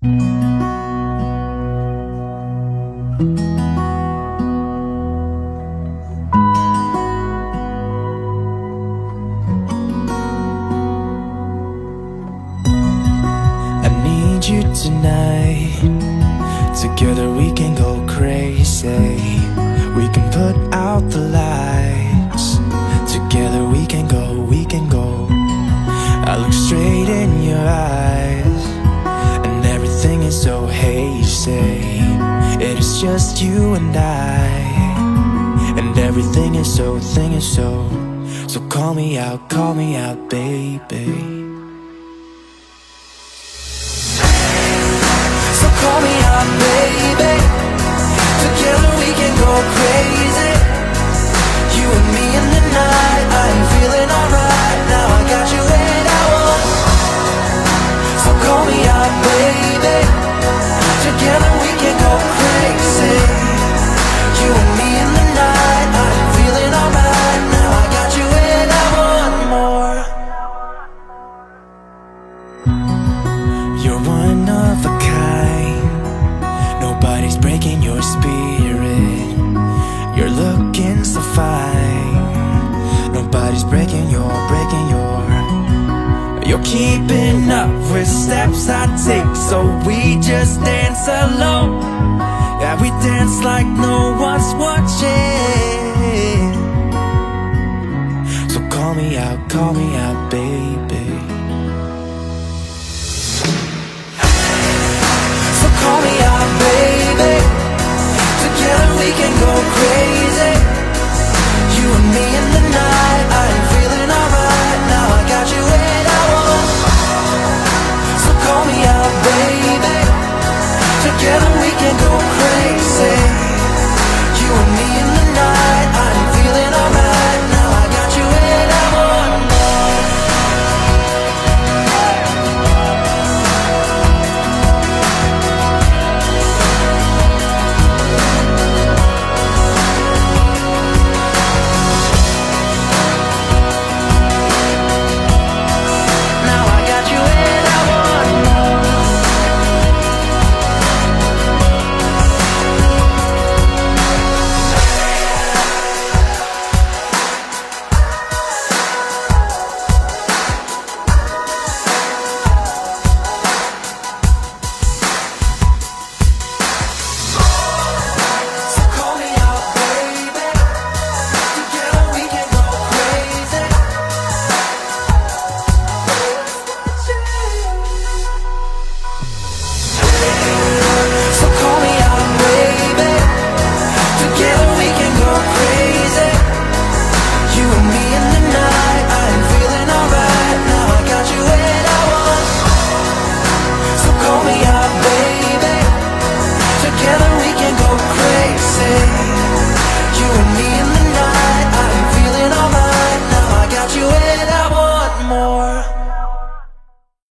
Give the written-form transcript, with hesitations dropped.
You tonight. Together we can go crazy. We can put out the lights. Together we can go, we can go. I look straight in your eyes, and everything is so hazy. It is just you and I, and everything is so, so call me out, baby. Call me out, baby. Together we can go crazy. You and me in the night. I'm feeling alright. Now I got you and I want. So call me out, baby. Together we can go crazy. You and me in the night. I'm feeling alright. Now I got you and I want more. You're one of a kind. Nobody's breaking your spirit. You're looking so fine. Nobody's breaking your. You're keeping up with steps I take, so we just dance alone. Yeah, we dance like no one's watching. So call me out,